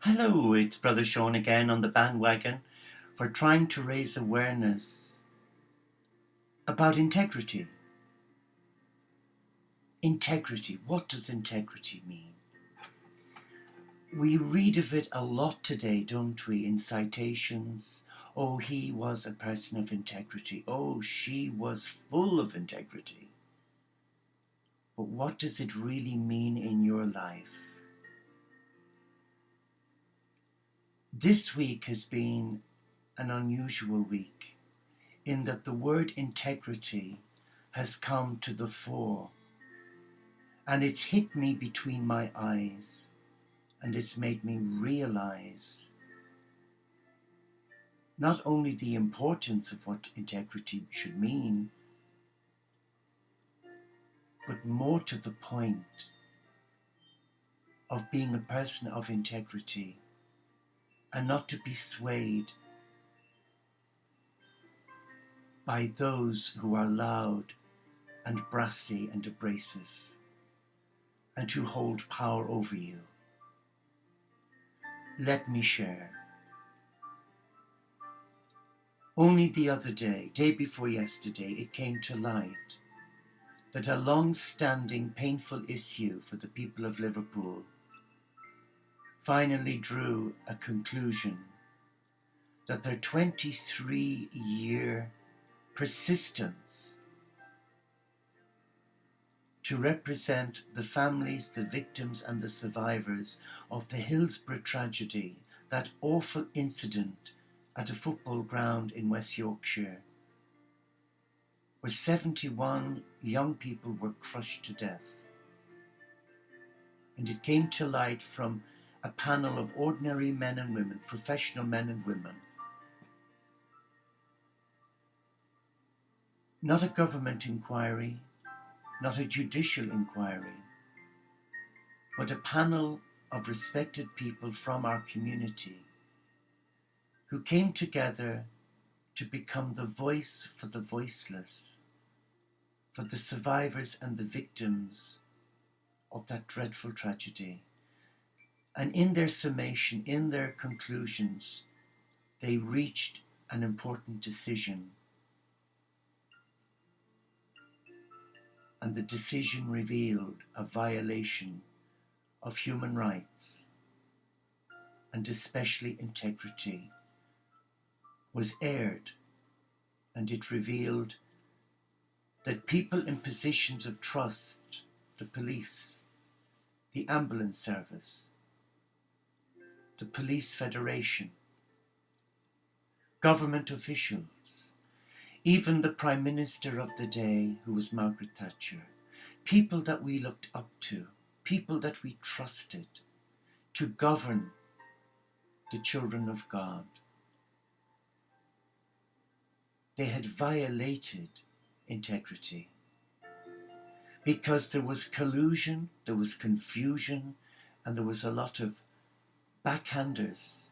Hello, it's Brother Sean again on the bandwagon for trying to raise awareness about integrity. Integrity, what does integrity mean? We read of it a lot today, don't we, in citations. Oh, he was a person of integrity. Oh, she was full of integrity. But what does it really mean in your life? This week has been an unusual week in that the word integrity has come to the fore, and it's hit me between my eyes, and it's made me realize not only the importance of what integrity should mean, but more to the point of being a person of integrity and not to be swayed by those who are loud and brassy and abrasive and who hold power over you. Let me share. Only the other day before yesterday, it came to light that a long-standing painful issue for the people of Liverpool finally drew a conclusion that their 23-year persistence to represent the families, the victims and the survivors of the Hillsborough tragedy, that awful incident at a football ground in West Yorkshire, where 71 young people were crushed to death. And it came to light from a panel of ordinary men and women, professional men and women. Not a government inquiry, not a judicial inquiry, but a panel of respected people from our community who came together to become the voice for the voiceless, for the survivors and the victims of that dreadful tragedy. And in their summation, in their conclusions, they reached an important decision. And the decision revealed a violation of human rights, and especially integrity, was aired, and it revealed that people in positions of trust, the police, the ambulance service, the police federation, government officials, even the Prime Minister of the day, who was Margaret Thatcher, people that we looked up to, people that we trusted to govern the children of God. They had violated integrity because there was collusion, there was confusion, and there was a lot of backhanders,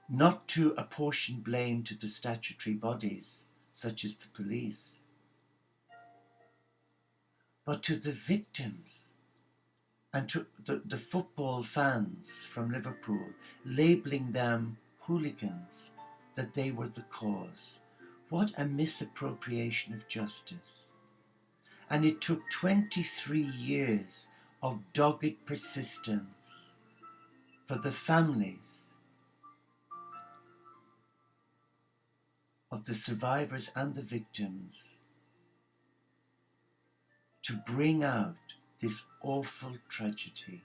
not to apportion blame to the statutory bodies, such as the police, but to the victims and to the football fans from Liverpool, labelling them hooligans, that they were the cause. What a misappropriation of justice. And it took 23 years of dogged persistence for the families of the survivors and the victims to bring out this awful tragedy.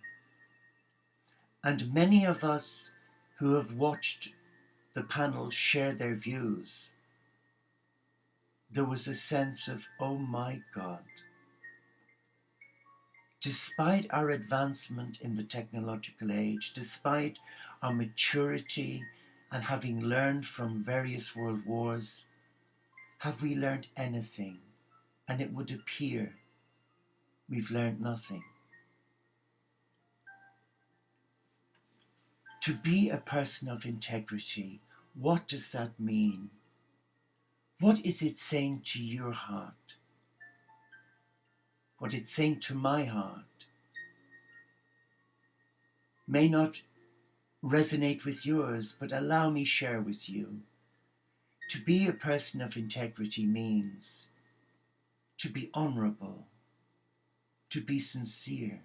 And many of us who have watched the panel share their views, there was a sense of, oh my God, despite our advancement in the technological age, despite our maturity and having learned from various world wars, have we learned anything? And it would appear we've learned nothing. To be a person of integrity, what does that mean? What is it saying to your heart? What it's saying to my heart may not resonate with yours, but allow me share with you. To be a person of integrity means to be honorable, to be sincere,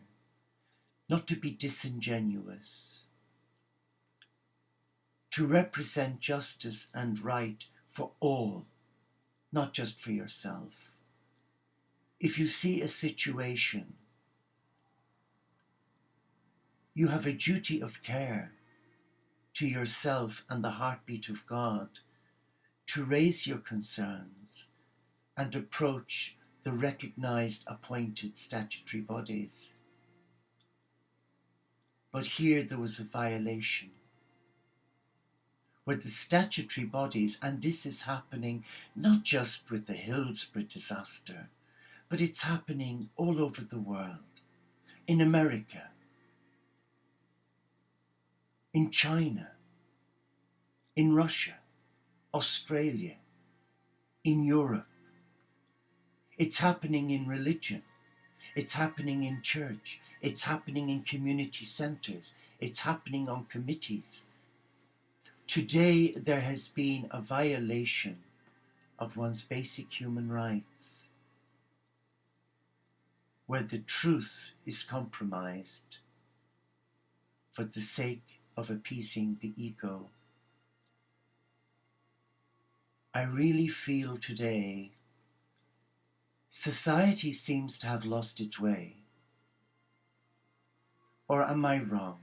not to be disingenuous, to represent justice and right for all, not just for yourself. If you see a situation, you have a duty of care to yourself and the heartbeat of God to raise your concerns and approach the recognized appointed statutory bodies. But here there was a violation where the statutory bodies, and this is happening not just with the Hillsborough disaster, but it's happening all over the world, in America, in China, in Russia, Australia, in Europe. It's happening in religion. It's happening in church. It's happening in community centres. It's happening on committees. Today there has been a violation of one's basic human rights, where the truth is compromised for the sake of appeasing the ego. I really feel today society seems to have lost its way. Or am I wrong?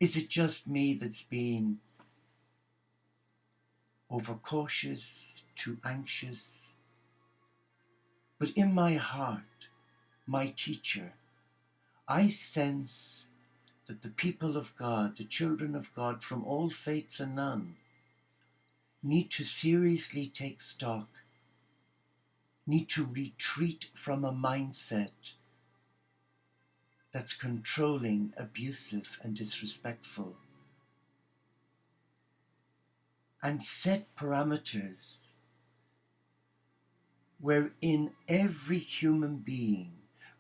Is it just me that's been overcautious, too anxious? But in my heart, my teacher, I sense that the people of God, the children of God from all faiths and none, need to seriously take stock, need to retreat from a mindset that's controlling, abusive, and disrespectful, and set parameters wherein every human being,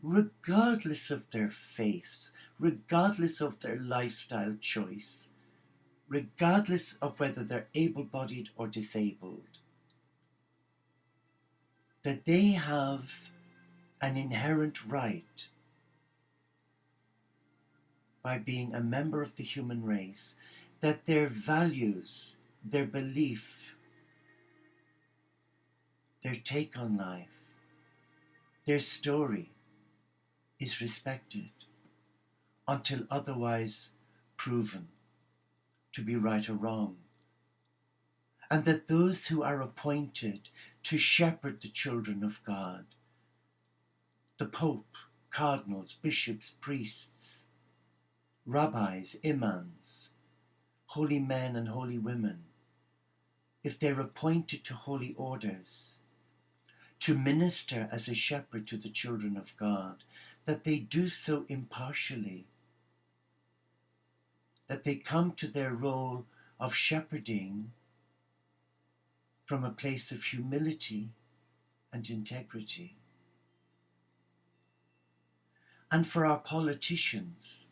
regardless of their faith, regardless of their lifestyle choice, regardless of whether they're able-bodied or disabled, that they have an inherent right, by being a member of the human race, that their values, their belief, their take on life, their story is respected until otherwise proven to be right or wrong. And that those who are appointed to shepherd the children of God, the Pope, cardinals, bishops, priests, rabbis, imams, holy men and holy women, if they're appointed to holy orders, to minister as a shepherd to the children of God, that they do so impartially, that they come to their role of shepherding from a place of humility and integrity. And for our politicians,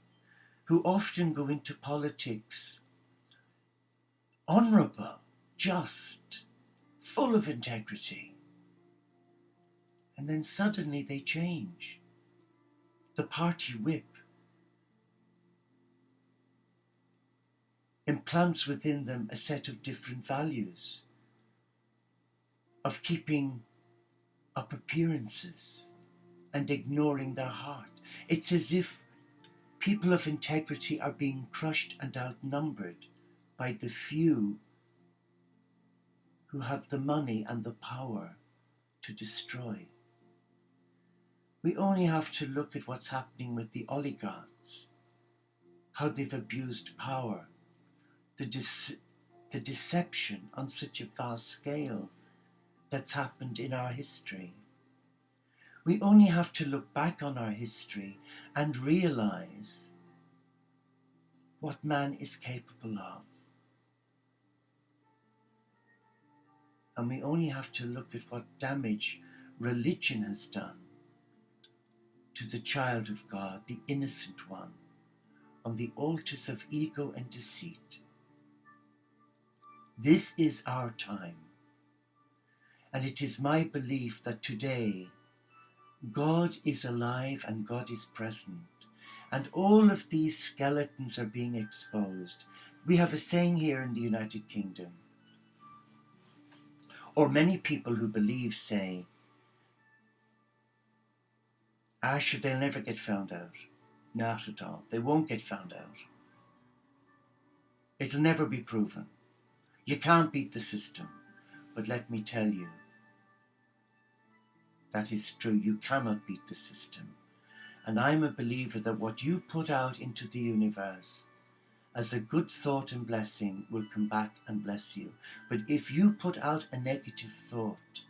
who often go into politics honourable, just, full of integrity, and then suddenly they change. The party whip implants within them a set of different values, of keeping up appearances and ignoring their heart. It's as if people of integrity are being crushed and outnumbered by the few who have the money and the power to destroy. We only have to look at what's happening with the oligarchs, how they've abused power, the deception on such a vast scale that's happened in our history. We only have to look back on our history and realize what man is capable of. And we only have to look at what damage religion has done to the child of God, the innocent one, on the altars of ego and deceit. This is our time. And it is my belief that today God is alive and God is present. And all of these skeletons are being exposed. We have a saying here in the United Kingdom, or many people who believe say, sure, they'll never get found out. Not at all. They won't get found out. It'll never be proven. You can't beat the system. But let me tell you, that is true. You cannot beat the system. And I'm a believer that what you put out into the universe as a good thought and blessing will come back and bless you. But if you put out a negative thought,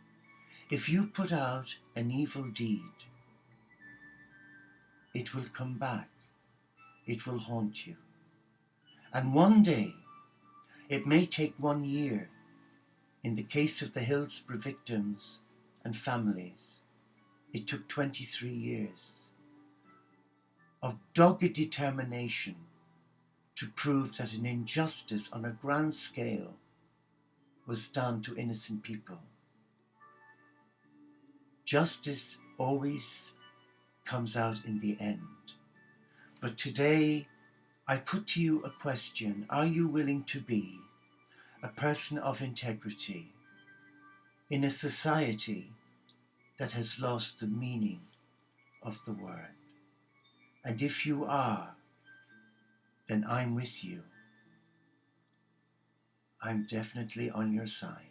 if you put out an evil deed, it will come back. It will haunt you. And one day, it may take 1 year, in the case of the Hillsborough victims and families, it took 23 years of dogged determination to prove that an injustice on a grand scale was done to innocent people. Justice always comes out in the end. But today, I put to you a question. Are you willing to be a person of integrity in a society that has lost the meaning of the word? And if you are, then I'm with you. I'm definitely on your side.